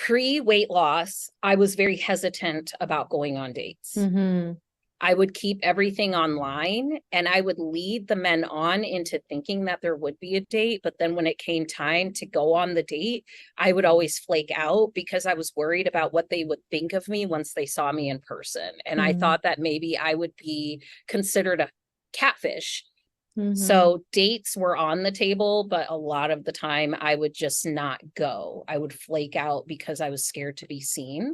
Pre-weight loss, I was very hesitant about going on dates. Mm-hmm. I would keep everything online and I would lead the men on into thinking that there would be a date. But then when it came time to go on the date, I would always flake out because I was worried about what they would think of me once they saw me in person. And I thought that maybe I would be considered a catfish. So dates were on the table, but a lot of the time I would just not go. I would flake out because I was scared to be seen.